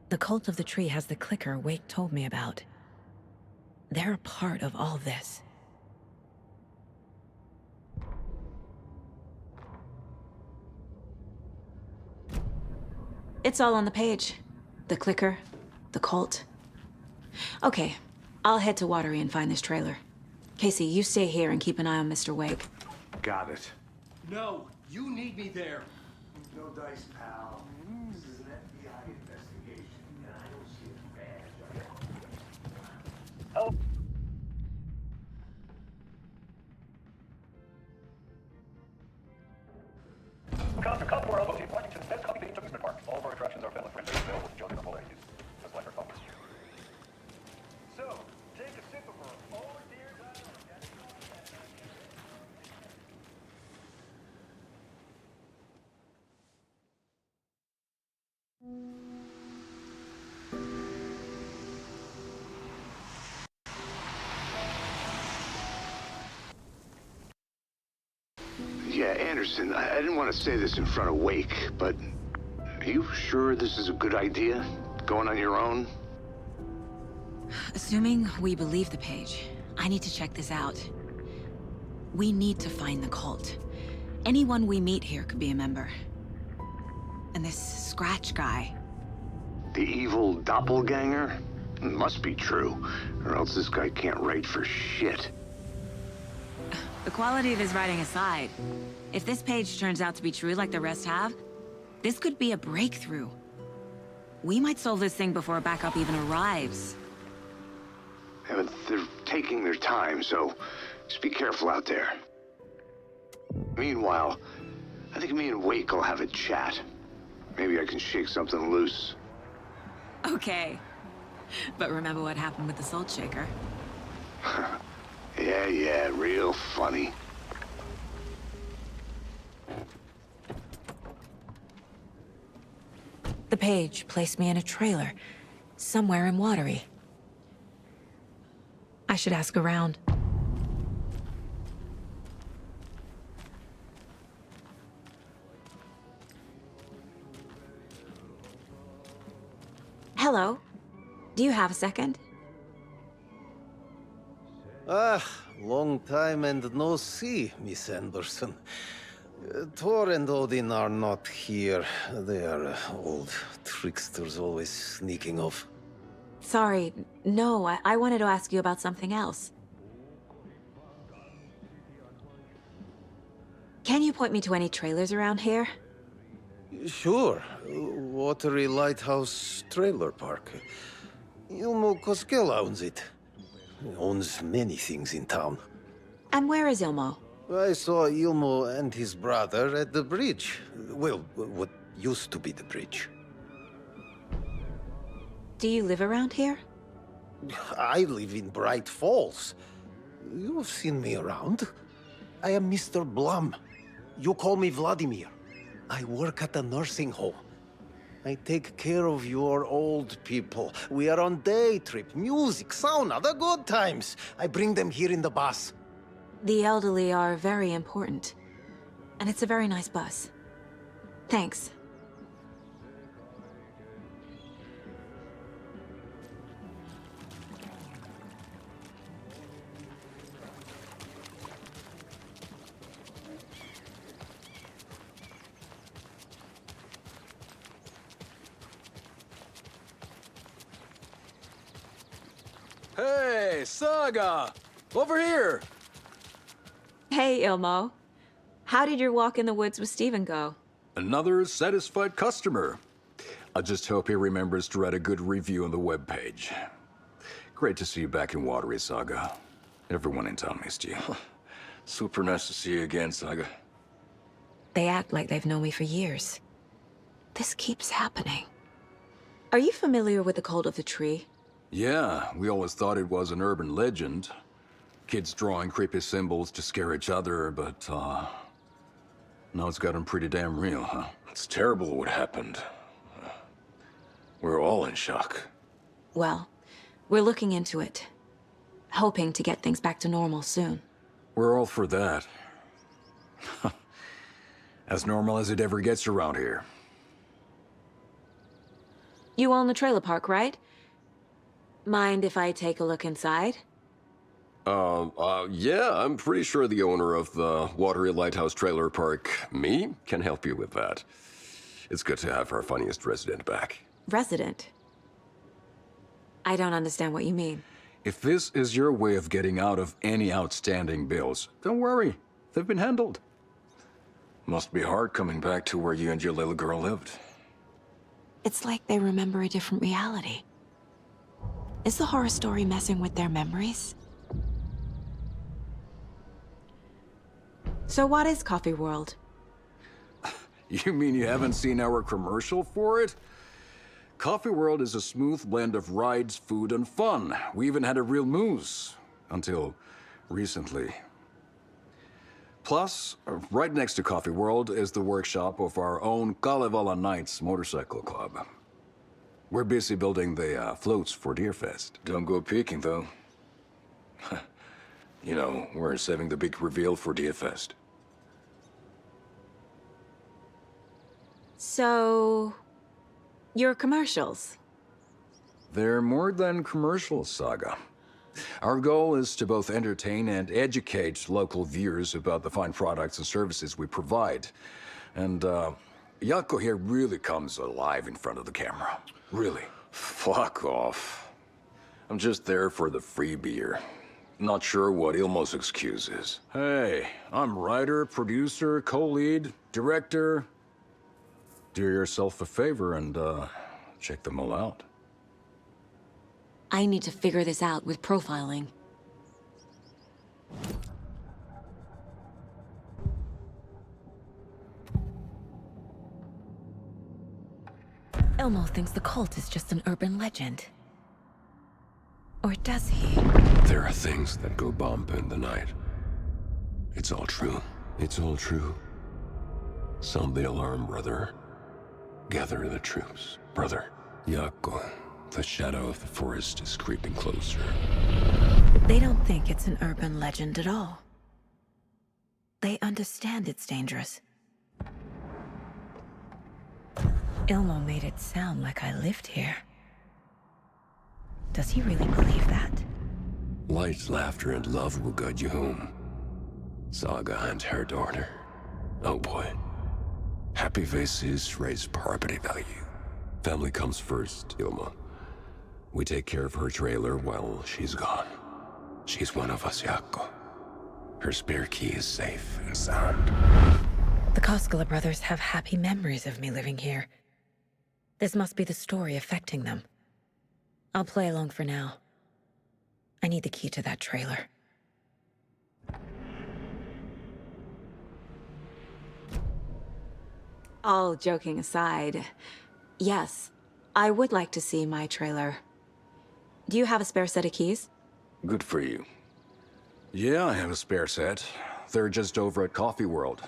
The Cult of the Tree has the clicker Wake told me about. They're a part of all this. It's all on the page. The clicker, the cult. Okay, I'll head to Watery and find this trailer. Casey, you stay here and keep an eye on Mr. Wake. Got it. No, you need me there. No dice, pal. This is an FBI investigation, and I don't see a badge. Oh. Come to our elbows in Washington's best coffee-themed amusement park. All of our attractions are family-friendly and available to children of all ages, just like our coffee. So, take a sip of our old dear Yeah, Anderson, I didn't want to say this in front of Wake, but are you sure this is a good idea? Going on your own? Assuming we believe the page, I need to check this out. We need to find the cult. Anyone we meet here could be a member. And this Scratch guy. The evil doppelganger? Must be true, or else this guy can't write for shit. The quality of his writing aside, if this page turns out to be true like the rest have, this could be a breakthrough. We might solve this thing before backup even arrives. Yeah, but they're taking their time, so just be careful out there. Meanwhile, I think me and Wake will have a chat. Maybe I can shake something loose. Okay. But remember what happened with the salt shaker? Yeah, real funny. The page placed me in a trailer, somewhere in Watery. I should ask around. Hello. Do you have a second? Long time and no see, Miss Anderson. Thor and Odin are not here. They are old tricksters always sneaking off. Sorry, no, I wanted to ask you about something else. Can you point me to any trailers around here? Sure. Watery Lighthouse Trailer Park. Ilmo Koskela owns it. He owns many things in town. And where is Ilmo? I saw Ilmo and his brother at the bridge. Well, what used to be the bridge. Do you live around here? I live in Bright Falls. You've seen me around. I am Mr. Blum. You call me Vladimir. I work at a nursing home. I take care of your old people. We are on day trip, music, sauna, the good times. I bring them here in the bus. The elderly are very important. And it's a very nice bus. Thanks. Hey, Saga! Over here! Hey, Ilmo. How did your walk in the woods with Steven go? Another satisfied customer. I just hope he remembers to write a good review on the webpage. Great to see you back in Watery, Saga. Everyone in town missed you. Super nice to see you again, Saga. They act like they've known me for years. This keeps happening. Are you familiar with the Cult of the Tree? Yeah, we always thought it was an urban legend. Kids drawing creepy symbols to scare each other, but, now it's gotten pretty damn real, huh? It's terrible what happened. We're all in shock. Well, we're looking into it. Hoping to get things back to normal soon. We're all for that. As normal as it ever gets around here. You own the trailer park, right? Mind if I take a look inside? Yeah, I'm pretty sure the owner of the Watery Lighthouse Trailer Park, me, can help you with that. It's good to have our funniest resident back. Resident? I don't understand what you mean. If this is your way of getting out of any outstanding bills, don't worry. They've been handled. Must be hard coming back to where you and your little girl lived. It's like they remember a different reality. Is the horror story messing with their memories? So what is Coffee World? You mean you haven't seen our commercial for it? Coffee World is a smooth blend of rides, food, and fun. We even had a real moose. Until recently. Plus, right next to Coffee World is the workshop of our own Kalevala Knights Motorcycle Club. We're busy building the floats for Deerfest. Don't go peeking, though. You know, we're saving the big reveal for Deerfest. So... your commercials? They're more than commercials, Saga. Our goal is to both entertain and educate local viewers about the fine products and services we provide. And, Yako here really comes alive in front of the camera. Really. Fuck off. I'm just there for the free beer. Not sure what Ilmo's excuse is. Hey, I'm writer, producer, co-lead, director. Do yourself a favor and, check them all out. I need to figure this out with profiling. Elmo thinks the cult is just an urban legend. Or does he? There are things that go bump in the night. It's all true. It's all true. Sound the alarm, brother. Gather the troops, brother. Yako, the shadow of the forest is creeping closer. They don't think it's an urban legend at all. They understand it's dangerous. Ilmo made it sound like I lived here. Does he really believe that? Light, laughter, and love will guide you home. Saga and her daughter. Oh boy. Happy faces raise property value. Family comes first, Ilma. We take care of her trailer while she's gone. She's one of us, Jaakko. Her spare key is safe and sound. The Koskela brothers have happy memories of me living here. This must be the story affecting them. I'll play along for now. I need the key to that trailer. All joking aside, yes, I would like to see my trailer. Do you have a spare set of keys? Good for you. Yeah, I have a spare set. They're just over at Coffee World.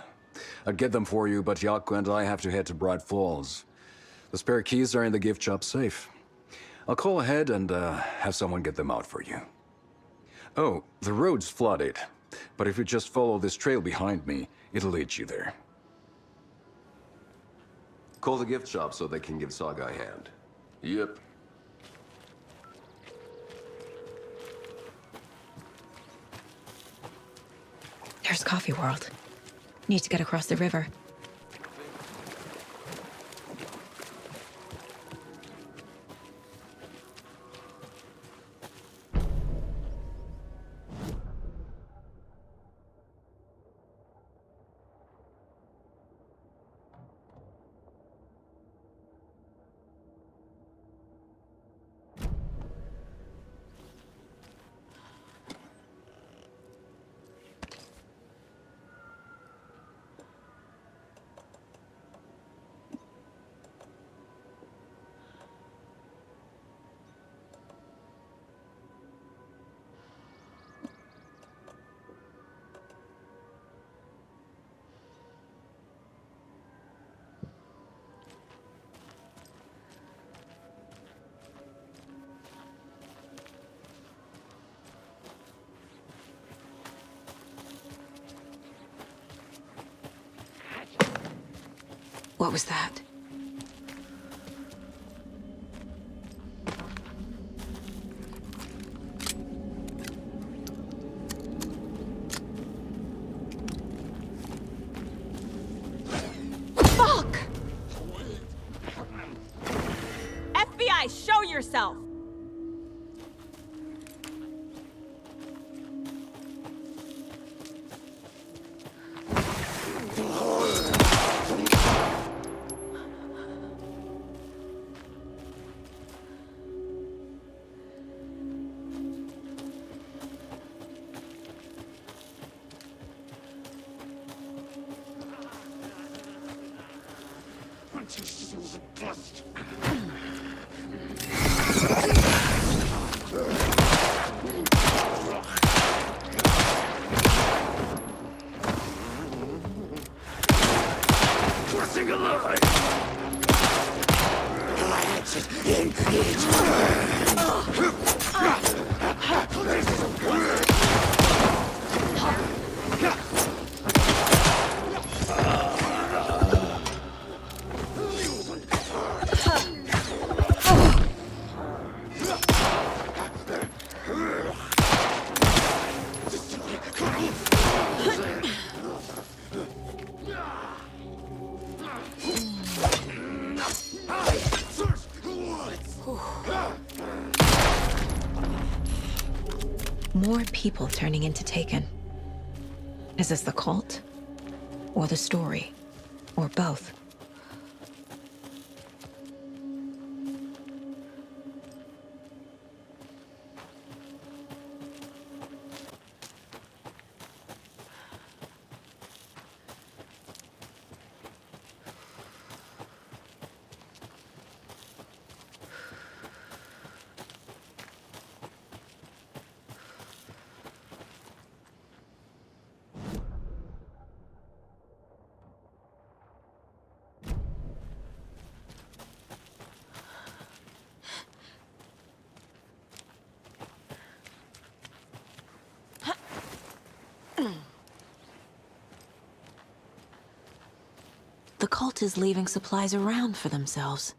I'd get them for you, but Jaakko and I have to head to Bright Falls. The spare keys are in the gift shop safe. I'll call ahead and have someone get them out for you. Oh, the road's flooded, but if you just follow this trail behind me, it'll lead you there. Call the gift shop so they can give Saga a hand. Yep. There's Coffee World. Need to get across the river. What was that? Fuck! FBI, show yourself! More people turning into Taken. Is this the cult? Or the story? Or both? The cult is leaving supplies around for themselves.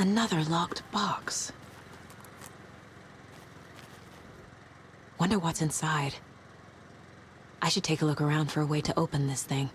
Another locked box. Wonder what's inside. I should take a look around for a way to open this thing.